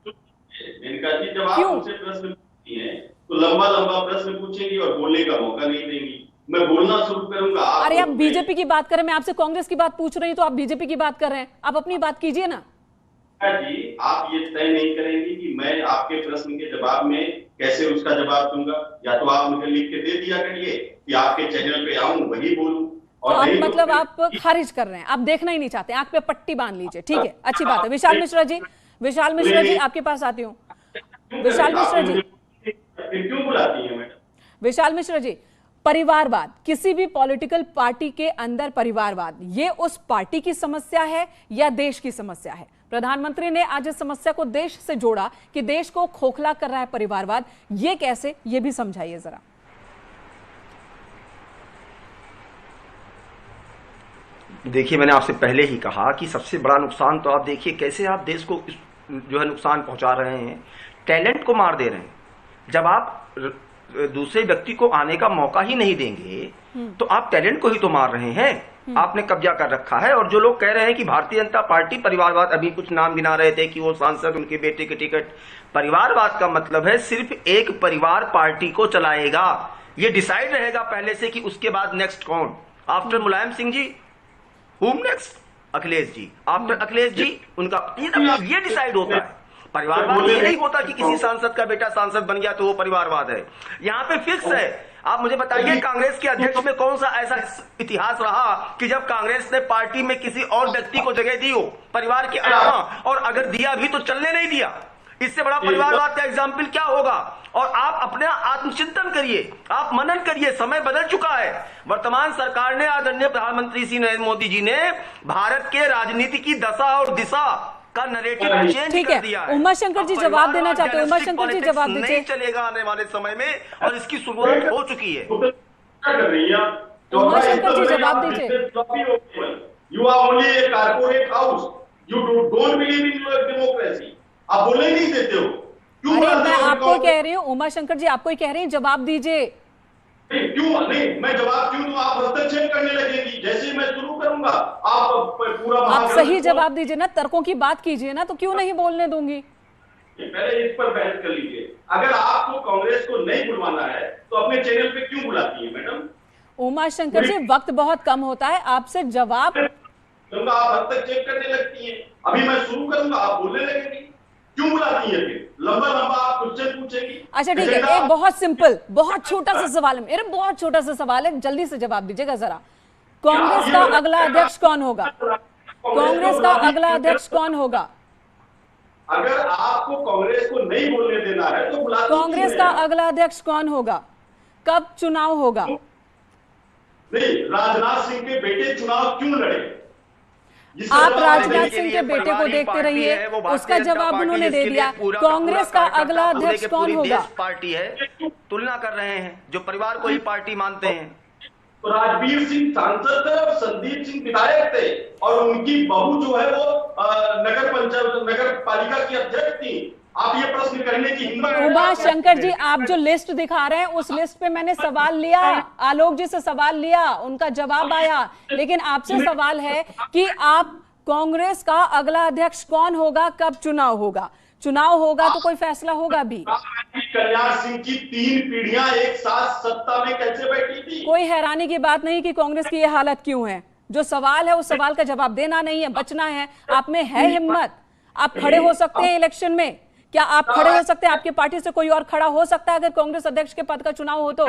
जब आप उनसे प्रश्न पूछती हैं तो लंबा लंबा प्रश्न पूछेंगी और बोलने का मौका नहीं देंगी। मैं बोलना शुरू करूंगा। अरे आप बीजेपी की बात करें, मैं आपसे कांग्रेस की बात पूछ रही हूं, तो आप बीजेपी की बात कर रहे हैं। आप अपनी बात कीजिए ना जी। आप ये तय नहीं करेंगी कि मैं आपके प्रश्न के जवाब में कैसे उसका जवाब दूंगा, या तो आप मुझे लिख के दे दिया करिए कि आपके चैनल पे आऊं वही बोलूं। और आप मतलब आप खारिज कर रहे हैं, आप देखना ही नहीं चाहते, आंख पे पट्टी बांध लीजिए। ठीक है, अच्छी बात है। विशाल मिश्रा जी, विशाल मिश्रा जी आपके पास आती हूँ। विशाल मिश्रा जी, क्यों बुलाती है मैडम? विशाल मिश्रा जी, परिवारवाद, किसी भी पॉलिटिकल पार्टी के अंदर परिवारवाद, ये उस पार्टी की समस्या है या देश की समस्या है? प्रधानमंत्री ने आज इस समस्या को देश से जोड़ा कि देश को खोखला कर रहा है परिवारवाद, ये कैसे, ये भी समझाइए जरा। देखिए, मैंने आपसे पहले ही कहा कि सबसे बड़ा नुकसान तो आप देखिए कैसे आप देश को जो है नुकसान पहुंचा रहे हैं, टैलेंट को मार दे रहे हैं। जब आप दूसरे व्यक्ति को आने का मौका ही नहीं देंगे तो आप टैलेंट को ही तो मार रहे हैं। आपने कब्जा कर रखा है। और जो लोग कह रहे हैं कि भारतीय जनता पार्टी परिवारवाद, अभी कुछ नाम गिना रहे थे कि वो सांसद, उनके बेटे के टिकट, परिवारवाद का मतलब है सिर्फ एक परिवार पार्टी को चलाएगा। ये डिसाइड रहेगा पहले से कि उसके बाद नेक्स्ट कौन। आफ्टर मुलायम सिंह जी हुम नेक्स्ट? अखिलेश जी। आफ्टर अखिलेश जी उनका, ये डिसाइड होता है। परिवारवाद ये नहीं होता कि किसी सांसद का बेटा सांसद बन गया तो वो परिवारवाद है। यहाँ पे फिक्स है। आप मुझे बताइए, कांग्रेस के अध्यक्ष में कौन सा ऐसा इतिहास रहा कि जब कांग्रेस ने पार्टी में किसी और व्यक्ति को जगह दी हो परिवार के अलावा, और अगर दिया भी तो चलने नहीं दिया। इससे बड़ा परिवारवाद का एग्जाम्पल क्या होगा? और आप अपने आत्मचिंतन करिए, आप मनन करिए, समय बदल चुका है। वर्तमान सरकार ने, आदरणीय प्रधानमंत्री श्री नरेंद्र मोदी जी ने भारत के राजनीति की दशा और दिशा का नरेटिव चेंज कर दिया है। उमाशंकर जी जवाब देना चाहते हैं। उमाशंकर जी जवाब दीजिए। नहीं चलेगा आने वाले समय में, और इसकी शुरुआत हो चुकी है। उमाशंकर जी जवाब दीजिए। You are only a corporate house. You don't believe in your democracy. आप बोलने नहीं देते हो। क्यों? अरे मैं आपको कह रही हूँ, उमाशंकर जी आपको ही कह रही हैं, जवाब दीजिए। क्यों नहीं? मैं जवाब क्यों दूं? आप हस्तक्षेप करने लगेगी। जैसे ही मैं शुरू करूंगा आप पूरा आप सही जवाब दीजिए ना, तर्कों की बात कीजिए ना, तो क्यों नहीं बोलने दूंगी? पहले इस पर बहस कर लीजिए। अगर आपको कांग्रेस को नहीं बुलवाना है तो अपने चैनल पे क्यों बुलाती है मैडम? उमाशंकर जी वक्त बहुत कम होता है, आपसे जवाब आप हस्तक्षेप करने लगती हैं। अभी मैं शुरू करूंगा आप बोलने लगेंगी। क्यों बुलाती है? फिर लंबा लंबा आप क्वेश्चन पूछेगी। अच्छा ठीक है, एक बहुत सिंपल, बहुत छोटा सा सवाल है मेरा, बहुत छोटा सा सवाल है, जल्दी से जवाब दीजिएगा जरा। कांग्रेस का अगला अध्यक्ष कौन होगा? कांग्रेस का अगला अध्यक्ष कौन होगा? अगर आपको कांग्रेस को नहीं बोलने देना है तो बुलाती कांग्रेस का अगला अध्यक्ष कौन होगा? कब चुनाव होगा? नहीं, राजनाथ सिंह के बेटे चुनाव क्यों लड़े? आप राजनाथ सिंह के बेटे को देखते रहिए, उसका जवाब उन्होंने दे दिया। कांग्रेस का अगला अध्यक्ष कौन होगा? पार्टी है, तुलना कर रहे हैं जो परिवार को ही पार्टी मानते हैं। तो राजवीर सिंह सांसद थे और संदीप सिंह विधायक थे, और उनकी बहू जो है वो नगर पालिका की अध्यक्ष थी। आप ये प्रश्न करने की हिम्मत? उमाशंकर जी आप जो लिस्ट दिखा रहे हैं उस लिस्ट पे मैंने सवाल लिया, आलोक जी से सवाल लिया, उनका जवाब आया, लेकिन आपसे सवाल है कि आप कांग्रेस का अगला अध्यक्ष कौन होगा, कब चुनाव होगा? चुनाव होगा तो कोई फैसला होगा भी। कल्याण सिंह की 3 पीढ़ियां एक साथ सत्ता में कैसे बैठी थी? कोई हैरानी की बात नहीं कि कांग्रेस की ये हालत क्यों है। जो सवाल है उस सवाल का जवाब देना नहीं है, बचना है। आप में है हिम्मत, आप खड़े हो सकते हैं इलेक्शन में। क्या आप खड़े हो सकते हैं? आपकी पार्टी से कोई और खड़ा हो सकता है अगर कांग्रेस अध्यक्ष के पद का चुनाव हो तो?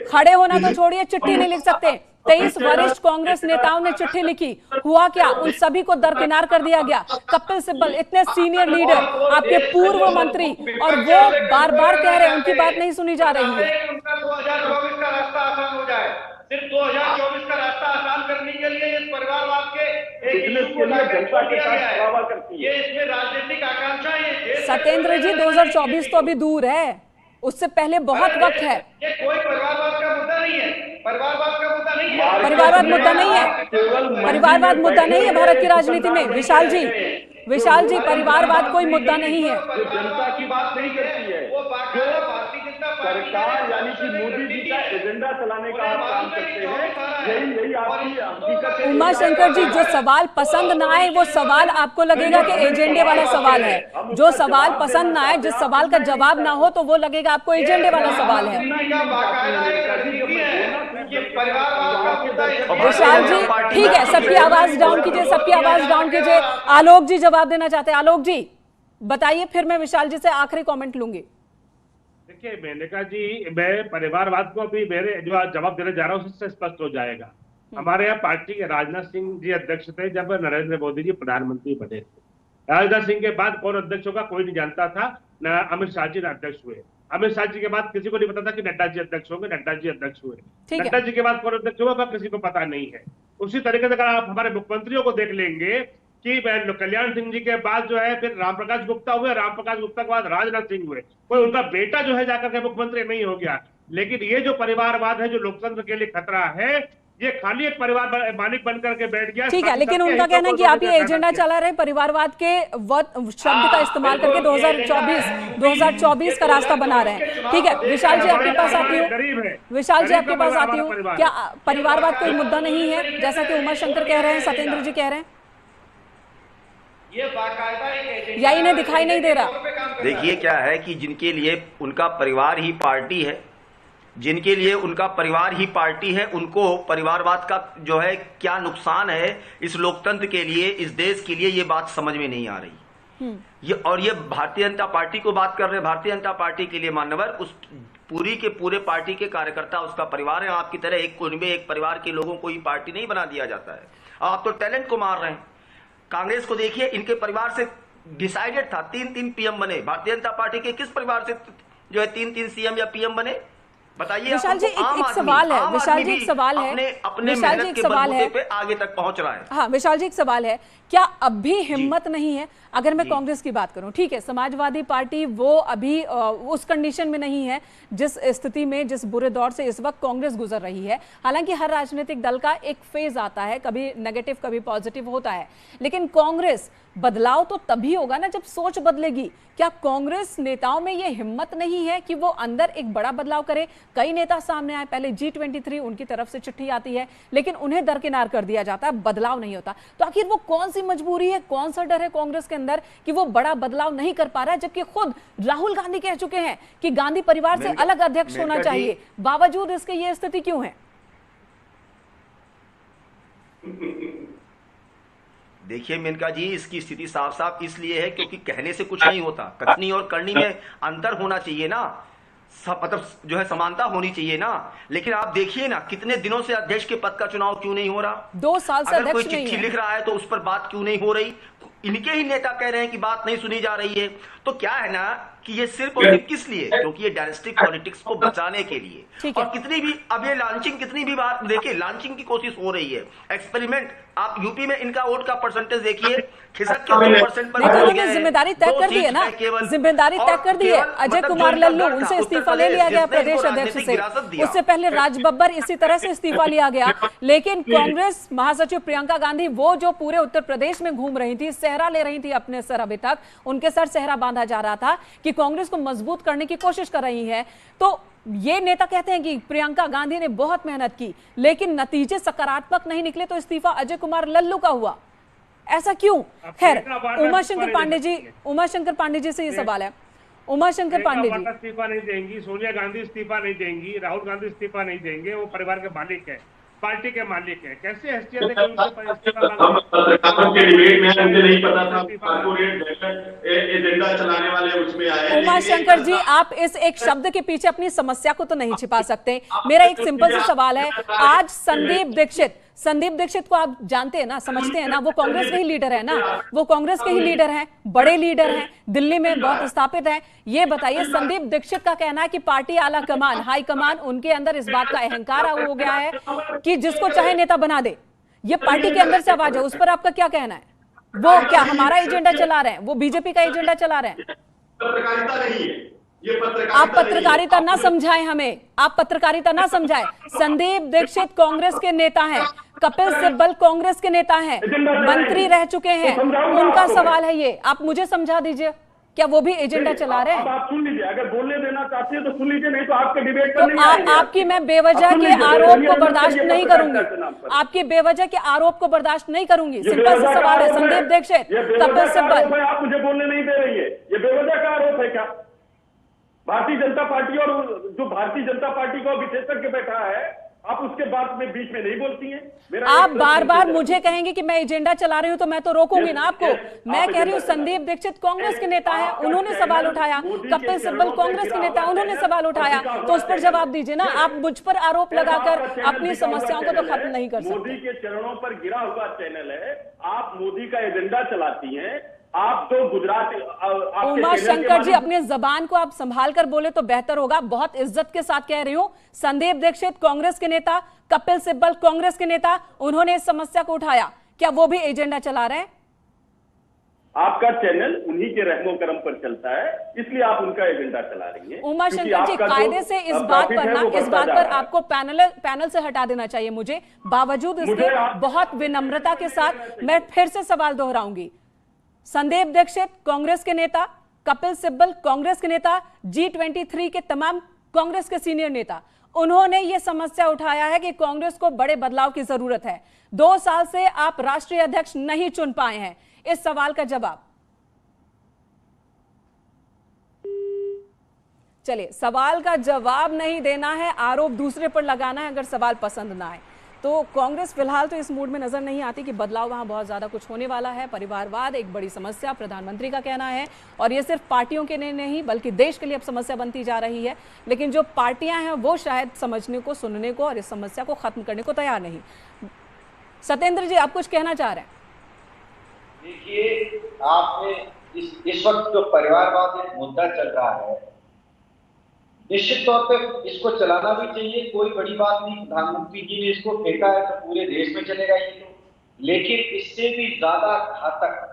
खड़े होना तो छोड़िए, चिट्ठी नहीं लिख सकते। 23 वरिष्ठ कांग्रेस नेताओं ने चिट्ठी लिखी, हुआ क्या? उन सभी को दरकिनार कर दिया गया। कपिल सिब्बल इतने सीनियर लीडर, आपके पूर्व मंत्री, और वो बार बार कह रहे हैं उनकी बात नहीं सुनी जा रही है। उनका 2024 का रास्ता आसान हो जाए। सिर्फ 2024 का रास्ता आसान करने के लिए इस परिवारवाद के जनता के साथ दावा करती है। ये इसमें राजनीतिक आकांक्षा है। सत्येंद्र जी 2024 तो अभी दूर है, उससे पहले बहुत वक्त है। ये कोई परिवारवाद का मुद्दा नहीं है। परिवारवाद का मुद्दा नहीं है। परिवारवाद मुद्दा नहीं है। परिवारवाद मुद्दा नहीं है भारत की राजनीति में। विशाल जी, परिवारवाद कोई मुद्दा नहीं है। जनता की बात नहीं करती है, वो भारतीय जनता सरकार यानी कि मोदी जी का एजेंडा चलाने का काम करते हैं। यही आपकी उमाशंकर जी, जो सवाल पसंद ना आए वो सवाल आपको लगेगा कि एजेंडे वाला सवाल है। जो सवाल पसंद ना आए, जिस सवाल का जवाब ना हो, तो वो लगेगा आपको एजेंडे वाला सवाल है। विशाल जी ठीक है, सबकी आवाज डाउन कीजिए, सबकी आवाज डाउन कीजिए। आलोक जी जवाब देना चाहते हैं। आलोक जी बताइए, फिर मैं विशाल जी से आखिरी कमेंट लूंगी। देखिए मेनका जी, मैं परिवारवाद को भी मेरे जो जवाब देने जा रहा हूँ उससे स्पष्ट हो जाएगा। हमारे यहाँ पार्टी के राजनाथ सिंह जी अध्यक्ष थे जब नरेंद्र मोदी जी प्रधानमंत्री बने थे। राजनाथ सिंह के बाद कौन अध्यक्ष होगा कोई नहीं जानता था, न अमित शाह जी अध्यक्ष हुए। अमित शाह जी के बाद किसी को नहीं पता था कि नड्डा जी अध्यक्ष होंगे, नड्डा जी अध्यक्ष हुए। नड्डा जी के बाद कौन अध्यक्ष होगा किसी को पता नहीं है। उसी तरीके से अगर आप हमारे मुख्यमंत्रियों को देख लेंगे कि कल्याण सिंह जी के बाद जो है फिर रामप्रकाश गुप्ता हुए, रामप्रकाश गुप्ता के बाद राजनाथ सिंह हुए। कोई उनका बेटा जो है जाकर के मुख्यमंत्री नहीं हो गया। लेकिन ये जो परिवारवाद है, जो लोकतंत्र के लिए खतरा है, ये खाली एक परिवार मालिक बनकर के बैठ गया। ठीक है, लेकिन उनका कहना है कि आप ये एजेंडा चला रहे, परिवारवाद के शब्द का इस्तेमाल करके 2024 का रास्ता बना रहे हैं। ठीक है, विशाल जी आपके पास आती हूँ। विशाल जी आपके पास आती हूँ। क्या परिवारवाद कोई मुद्दा नहीं है, जैसा कि उमाशंकर कह रहे हैं, सत्येंद्र जी कह रहे हैं? ये बाकायदा या इन्हें दिखाई नहीं दे रहा? देखिए क्या है कि जिनके लिए उनका परिवार ही पार्टी है, जिनके लिए उनका परिवार ही पार्टी है, उनको परिवारवाद का जो है क्या नुकसान है इस लोकतंत्र के लिए, इस देश के लिए, ये बात समझ में नहीं आ रही। ये भारतीय जनता पार्टी को बात कर रहे हैं। भारतीय जनता पार्टी के लिए मान्यवर उस पूरी के पूरे पार्टी के कार्यकर्ता उसका परिवार है। आपकी तरह एक कुनबे, एक परिवार के लोगों को ही पार्टी नहीं बना दिया जाता है। आप तो टैलेंट को मार रहे हैं। कांग्रेस को देखिए, इनके परिवार से डिसाइडेड था, 3-3 पीएम बने। भारतीय जनता पार्टी के किस परिवार से जो है 3-3 सीएम या पीएम बने? बताइए। विशाल जी, एक सवाल है। विशाल जी, एक सवाल है। अपने मेहनत के बलबूते पे आगे तक पहुंच रहा है। हाँ विशाल जी, एक सवाल है, क्या अब भी हिम्मत नहीं है? अगर मैं कांग्रेस की बात करूं, ठीक है, समाजवादी पार्टी वो अभी उस कंडीशन में नहीं है जिस स्थिति में, जिस बुरे दौर से इस वक्त कांग्रेस गुजर रही है। हालांकि हर राजनीतिक दल का एक फेज आता है, कभी नेगेटिव कभी पॉजिटिव होता है, लेकिन कांग्रेस, बदलाव तो तभी होगा ना जब सोच बदलेगी। क्या कांग्रेस नेताओं में ये हिम्मत नहीं है कि वो अंदर एक बड़ा बदलाव करे? कई नेता सामने आए, पहले G23 उनकी तरफ से चिट्ठी आती है, लेकिन उन्हें दरकिनार कर दिया जाता है, बदलाव नहीं होता। तो आखिर वो कौन सी मजबूरी है, कौन सा डर है कांग्रेस के अंदर कि वो बड़ा बदलाव नहीं कर पा रहा है, जबकि खुद राहुल गांधी कह चुके हैं कि गांधी परिवार से अलग अध्यक्ष होना चाहिए, बावजूद इसके ये स्थिति क्यों है? देखिए मेनका जी, इसकी स्थिति साफ साफ इसलिए है क्योंकि कहने से कुछ नहीं होता, कथनी और करनी में अंतर होना चाहिए ना, मतलब जो है समानता होनी चाहिए ना। लेकिन आप देखिए ना, कितने दिनों से अध्यक्ष के पद का चुनाव क्यों नहीं हो रहा? 2 साल से अगर कोई अध्यक्ष नहीं चिट्ठी है। लिख रहा है तो उस पर बात क्यों नहीं हो रही? इनके ही नेता कह रहे हैं कि बात नहीं सुनी जा रही है। तो क्या है ना कि ये सिर्फ और सिर्फ किस लिए? क्योंकि ये डायनेस्टिक पॉलिटिक्स को बचाने के लिए। और कितनी भी अब ये लॉन्चिंग, कितनी भी बार देखिए लॉन्चिंग की कोशिश हो रही है, एक्सपेरिमेंट। आप यूपी में इनका वोट का परसेंटेज देखिए, खिसक के 2% पर उन्होंने जिम्मेदारी तय कर दी है ना, जिम्मेदारी तय कर दी है। अजय कुमार लल्लू, उनसे इस्तीफा ले लिया गया प्रदेश अध्यक्ष से, उससे पहले राज बब्बर इसी तरह से इस्तीफा लिया गया। लेकिन कांग्रेस महासचिव प्रियंका गांधी, वो जो पूरे उत्तर प्रदेश में घूम रही थी, सेहरा ले रही थी अपने सर, अभी तक उनके सर सेहरा बांधा जा रहा था कि कांग्रेस को मजबूत करने की कोशिश कर रही है। तो ये नेता कहते हैं कि प्रियंका गांधी ने बहुत मेहनत की, लेकिन नतीजे सकारात्मक नहीं निकले, तो इस्तीफा अजय कुमार लल्लू का हुआ। ऐसा क्यों? खैर, उमाशंकर पांडे जी से ये सवाल है। उमाशंकर पांडे जी इस्तीफा नहीं देंगी, सोनिया गांधी इस्तीफा नहीं देंगी, राहुल गांधी इस्तीफा नहीं देंगे, वो परिवार के मालिक है, पार्टी के मालिक है, कैसे हैसियत है कि उनसे इस्तीफा पत्रकारों के डिबेट में मुझे नहीं पता था एजेंडा चलाने वाले उसमें आए। उमाशंकर जी, आप इस एक शब्द के पीछे अपनी समस्या को तो नहीं छिपा सकते। मेरा एक सिंपल सा सवाल है, आज संदीप दीक्षित को आप जानते हैं ना, समझते हैं ना, वो कांग्रेस के ही लीडर है ना, वो कांग्रेस के ही लीडर हैं, बड़े लीडर हैं, दिल्ली में बहुत स्थापित हैं। ये बताइए, संदीप दीक्षित का कहना है कि पार्टी आला कमान, हाई कमान, उनके अंदर इस बात का अहंकार हो गया है कि जिसको चाहे नेता बना दे। ये पार्टी के अंदर से आवाज है, उस पर आपका क्या कहना है? वो क्या हमारा एजेंडा चला रहे हैं? वो बीजेपी का एजेंडा चला रहे हैं? पत्रकारिता नहीं है ये, आप पत्रकारिता ना समझाएं हमें, आप पत्रकारिता ना समझाएं। संदीप दीक्षित कांग्रेस के नेता हैं, कपिल सिब्बल कांग्रेस के नेता हैं, मंत्री रह चुके हैं, उनका सवाल है ये। आप मुझे समझा दीजिए, क्या वो भी एजेंडा चला रहे हैं? आप सुन लीजिए, अगर बोलने देना चाहते हैं तो सुन लीजिए, नहीं तो आपके डिबेट तो आपकी मैं बेवजह के आरोप को बर्दाश्त नहीं करूंगी, आपके बेवजह के आरोप को बर्दाश्त नहीं करूंगी। सिंपल सा सवाल है, संदीप दीक्षित, कपिल सिब्बल। आप मुझे बोलने नहीं दे रही है, ये बेवजह का आरोप है क्या? भारतीय जनता पार्टी और जो भारतीय जनता पार्टी का विशेषज्ञ बैठा है, आप उसके बात में बीच में नहीं बोलती हैं। आप बार बार मुझे कहेंगे कि मैं एजेंडा चला रही हूं, तो मैं तो रोकूंगी ना आपको। मैं कह रही हूं संदीप दीक्षित कांग्रेस के नेता हैं, उन्होंने सवाल उठाया, कपिल सिब्बल कांग्रेस के नेता, उन्होंने सवाल उठाया, तो उस पर जवाब दीजिए ना। आप मुझ पर आरोप लगाकर अपनी समस्याओं को तो खत्म नहीं कर सकते। मोदी के चरणों पर गिरा हुआ चैनल है, आप मोदी का एजेंडा चलाती हैं। आप तो गुजरात, उमाशंकर जी, अपने जबान को आप संभाल कर बोले तो बेहतर होगा। बहुत इज्जत के साथ कह रही हूं, संदीप दीक्षित कांग्रेस के नेता, कपिल सिब्बल कांग्रेस के नेता, उन्होंने इस समस्या को उठाया, क्या वो भी एजेंडा चला रहे हैं? आपका चैनल उन्हीं के रहमो करम पर चलता है, इसलिए आप उनका एजेंडा चला रही हैं। उमाशंकर जी, कायदे से इस बात पर आपको पैनल से हटा देना चाहिए मुझे। बावजूद इसके बहुत विनम्रता के साथ मैं फिर से सवाल दोहराऊंगी। संदीप दीक्षित कांग्रेस के नेता, कपिल सिब्बल कांग्रेस के नेता, G23 के तमाम कांग्रेस के सीनियर नेता, उन्होंने यह समस्या उठाया है कि कांग्रेस को बड़े बदलाव की जरूरत है। 2 साल से आप राष्ट्रीय अध्यक्ष नहीं चुन पाए हैं। इस सवाल का जवाब, चलिए, सवाल का जवाब नहीं देना है, आरोप दूसरे पर लगाना है अगर सवाल पसंद ना आए। तो कांग्रेस फिलहाल तो इस मूड में नजर नहीं आती कि बदलाव वहां बहुत ज्यादा कुछ होने वाला है। परिवारवाद एक बड़ी समस्या, प्रधानमंत्री का कहना है, और ये सिर्फ पार्टियों के लिए नहीं बल्कि देश के लिए अब समस्या बनती जा रही है। लेकिन जो पार्टियां हैं वो शायद समझने को, सुनने को और इस समस्या को खत्म करने को तैयार नहीं। सत्येंद्र जी, आप कुछ कहना चाह रहे हैं? देखिए, आपने इस वक्त जो परिवारवाद एक मुद्दा चल रहा है, निश्चित तौर पे इसको चलाना भी चाहिए, कोई बड़ी बात नहीं। प्रधानमंत्री जी ने इसको फेंका है तो पूरे देश में चलेगा ये तो, लेकिन इससे भी ज्यादा घातक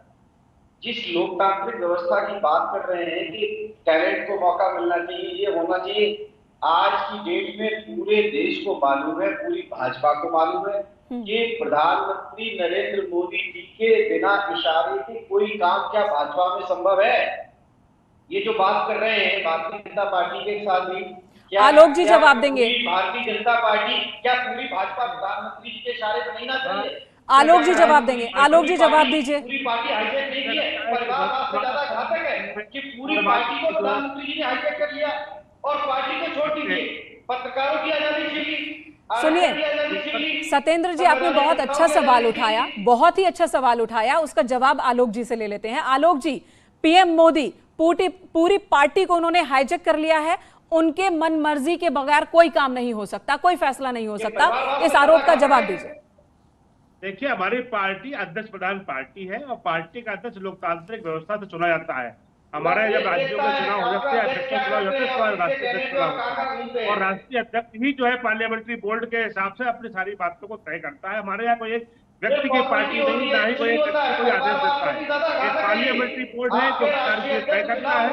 जिस लोकतांत्रिक व्यवस्था की बात कर रहे हैं कि टैलेंट को मौका मिलना चाहिए, ये होना चाहिए, आज की डेट में पूरे देश को मालूम है, पूरी भाजपा को मालूम है कि प्रधानमंत्री नरेंद्र मोदी जी के बिना इशारे के कोई काम क्या भाजपा में संभव है। ये जो बात कर रहे हैं भारतीय जनता पार्टी के साथ भी, आलोक जी जवाब देंगे। भारतीय जनता पार्टी क्या पूरी भाजपा प्रधानमंत्री जी के इशारे पर नहीं ना चाहिए? आलोक जी जवाब देंगे। आलोक जी जवाब दीजिए। पूरी पार्टी हाईजैक नहीं की है, परिवारवाद से ज्यादा घातक है कि पूरी पार्टी को प्रधानमंत्री जी ने हाईजैक कर लिया और पार्टी को छोड़ दीजिए। पत्रकारों की आजादी छीनी। सुनिए सत्येंद्र जी, आपने बहुत अच्छा सवाल उठाया, बहुत ही अच्छा सवाल उठाया, उसका जवाब आलोक जी से ले लेते हैं। आलोक जी, पीएम मोदी पूरी पार्टी को उन्होंने हाईजैक कर लिया है, उनके मन मर्जी के बगैर कोई काम नहीं हो सकता, कोई फैसला नहीं हो सकता, इस आरोप का जवाब दीजिए। देखिए, हमारी पार्टी अध्यक्ष प्रधान पार्टी है और पार्टी का अध्यक्ष लोकतांत्रिक व्यवस्था से चुना जाता है। हमारे जब राज्यों में चुनाव हो जाते हैं, अध्यक्ष चुनाव होते हैं, राष्ट्रीय अध्यक्ष चुनाव होता है और राष्ट्रीय अध्यक्ष ही जो है पार्लियामेंट्री बोर्ड के हिसाब से अपनी सारी बातों को तय करता है। हमारे यहाँ कोई एक व्यक्ति की पार्टी नहीं, ना ही कोई एक व्यक्ति कोई आदेश देता है। एक पार्लियामेंट्री बोर्ड है जो कार्य तय करता है।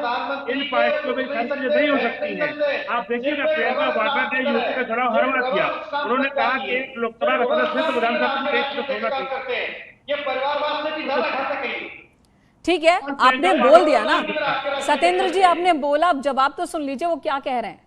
इन पार्टियों में सारी चीजें नहीं हो सकती है। आप देखिएगा, प्रियंका वाड्रा ने यूपी का चुनाव हर बार किया, उन्होंने कहा कि एक लोकसभा का सदस्य तो विधानसभा में एक सदस्य होना चाहिए। ये परिवारवाद से भी ज्यादा घातक है। ठीक है, आपने बोल दिया ना सत्येंद्र जी, आपने बोला, अब जवाब तो सुन लीजिए वो क्या कह रहे हैं।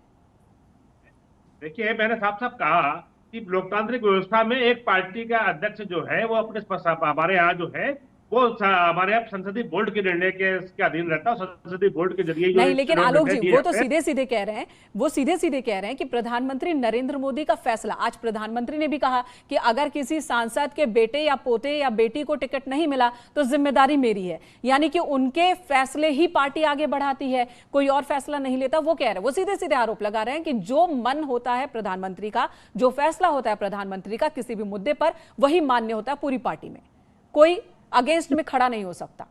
देखिए, मैंने साफ साफ कहा कि लोकतांत्रिक व्यवस्था में एक पार्टी का अध्यक्ष जो है वो अपने हमारे यहाँ जो है वो हमारे यहाँ संसदीय बोर्ड के निर्णय के अधीन रहता है। संसदीय बोर्ड के जरिए नहीं, लेकिन आलोक जी वो तो सीधे सीधे कह रहे हैं, वो सीधे सीधे कह रहे हैं कि प्रधानमंत्री नरेंद्र मोदी का फैसला, आज प्रधानमंत्री ने भी कहा कि अगर किसी सांसद के बेटे या पोते या बेटी को टिकट नहीं मिला तो जिम्मेदारी मेरी है, यानी कि उनके फैसले ही पार्टी आगे बढ़ाती है, कोई और फैसला नहीं लेता। वो कह रहे हैं, वो सीधे सीधे आरोप लगा रहे हैं कि जो मन होता है प्रधानमंत्री का, जो फैसला होता है प्रधानमंत्री का किसी भी मुद्दे पर, वही मान्य होता है पूरी पार्टी में, कोई अगेंस्ट में खड़ा नहीं हो सकता।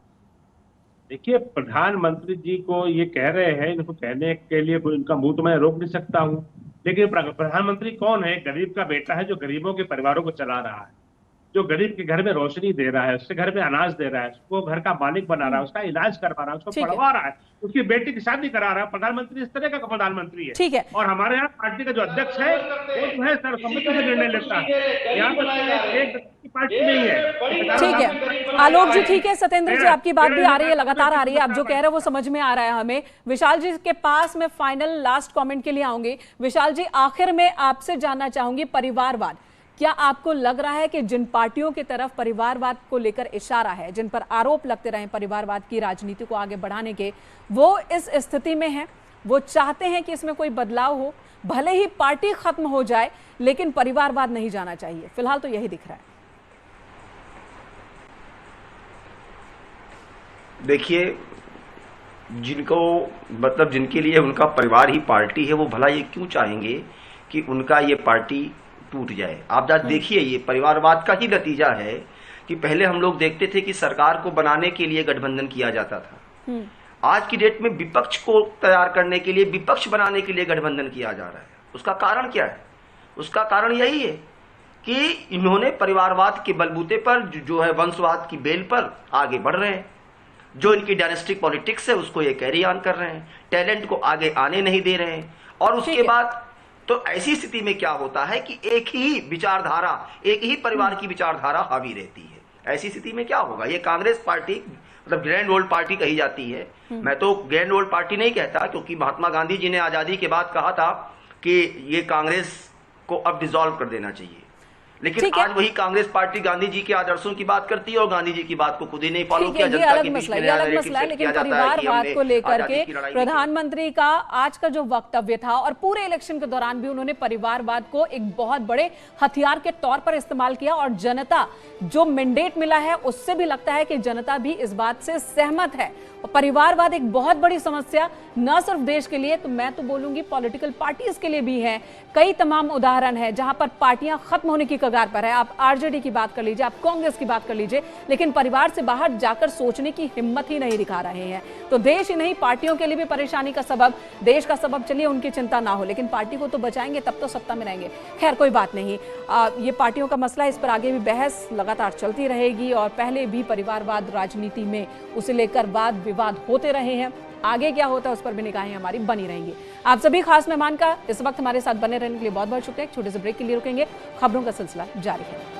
देखिए, प्रधानमंत्री जी को ये कह रहे हैं, इनको कहने के लिए इनका मुंह तो मैं रोक नहीं सकता हूं, लेकिन प्रधानमंत्री कौन है? गरीब का बेटा है जो गरीबों के परिवारों को चला रहा है, जो गरीब के घर में रोशनी दे रहा है, उसके घर में अनाज दे रहा है, उसको घर का मालिक बना रहा है, उसका इलाज करवा रहा है, उसको पढ़वा रहा है, उसकी बेटी की शादी करा रहा है। प्रधानमंत्री इस तरह का प्रधानमंत्री है। ठीक है। और हमारे यहाँ पार्टी का जो अध्यक्ष है वो जो है सर्वसम्मति से निर्णय लेता है। यहाँ पर एक पार्टी नहीं है। ठीक है आलोक जी, ठीक है। सत्येंद्र जी, आपकी बात भी आ रही है, लगातार आ रही है, आप जो कह रहे हैं वो समझ में आ रहा है हमें। विशाल जी के पास मैं फाइनल लास्ट कमेंट के लिए आऊंगी। विशाल जी, आखिर में आपसे जानना चाहूंगी, परिवारवाद, क्या आपको लग रहा है कि जिन पार्टियों की तरफ परिवारवाद को लेकर इशारा है, जिन पर आरोप लगते रहे परिवारवाद की राजनीति को आगे बढ़ाने के, वो इस स्थिति में हैं, वो चाहते हैं कि इसमें कोई बदलाव हो, भले ही पार्टी खत्म हो जाए लेकिन परिवारवाद नहीं जाना चाहिए? फिलहाल तो यही दिख रहा है। देखिए, जिनको मतलब जिनके लिए उनका परिवार ही पार्टी है, वो भला ये क्यों चाहेंगे कि उनका ये पार्टी टूट जाए? आप देखिए, ये परिवारवाद का ही नतीजा है कि पहले हम लोग देखते थे कि सरकार को बनाने के लिए गठबंधन किया जाता था। आज की डेट में विपक्ष को तैयार करने के लिए, विपक्ष बनाने के लिए गठबंधन किया जा रहा है। उसका कारण क्या है? उसका कारण यही है कि इन्होंने परिवारवाद के बलबूते पर जो है वंशवाद की बेल पर आगे बढ़ रहे हैं। जो इनकी डायनेस्टिक पॉलिटिक्स है उसको ये कैरी ऑन कर रहे हैं, टैलेंट को आगे आने नहीं दे रहे हैं। और उसके बाद तो ऐसी स्थिति में क्या होता है कि एक ही विचारधारा, एक ही परिवार की विचारधारा हावी रहती है। ऐसी स्थिति में क्या होगा? ये कांग्रेस पार्टी मतलब ग्रैंड ओल्ड पार्टी कही जाती है। मैं तो ग्रैंड ओल्ड पार्टी नहीं कहता, क्योंकि महात्मा गांधी जी ने आजादी के बाद कहा था कि ये कांग्रेस को अब डिसॉल्व कर देना चाहिए, लेकिन आज वही कांग्रेस पार्टी गांधी जी के आदर्शों की बात करती है और गांधी जी की बात को खुद ही नहीं फॉलो किया। ये अलग मसला है, लेकिन परिवारवाद को लेकर के प्रधानमंत्री का आज का जो वक्तव्य था, और पूरे इलेक्शन के दौरान भी उन्होंने परिवारवाद को एक बहुत बड़े हथियार के तौर पर इस्तेमाल किया, और जनता जो मैंडेट मिला है उससे भी लगता है कि जनता भी इस बात से सहमत है। परिवारवाद एक बहुत बड़ी समस्या न सिर्फ देश के लिए, तो मैं तो बोलूंगी पॉलिटिकल पार्टीज के लिए भी है। कई तमाम उदाहरण है जहां पर पार्टियां खत्म होने की कगार पर है। आप आरजेडी की बात कर लीजिए, आप कांग्रेस की बात कर लीजिए, लेकिन परिवार से बाहर जाकर सोचने की हिम्मत ही नहीं दिखा रहे हैं। तो देश ही नहीं, पार्टियों के लिए भी परेशानी का सबब, देश का सबब चलिए उनकी चिंता ना हो, लेकिन पार्टी को तो बचाएंगे तब तो सत्ता में रहेंगे। खैर कोई बात नहीं, ये पार्टियों का मसला, इस पर आगे भी बहस लगातार चलती रहेगी और पहले भी परिवारवाद राजनीति में उसे लेकर वाद विवाद होते रहे हैं। आगे क्या होता है उस पर भी निगाहें हमारी बनी रहेंगी। आप सभी खास मेहमान का इस वक्त हमारे साथ बने रहने के लिए बहुत बहुत शुक्रिया। एक छोटे से ब्रेक के लिए रुकेंगे, खबरों का सिलसिला जारी है।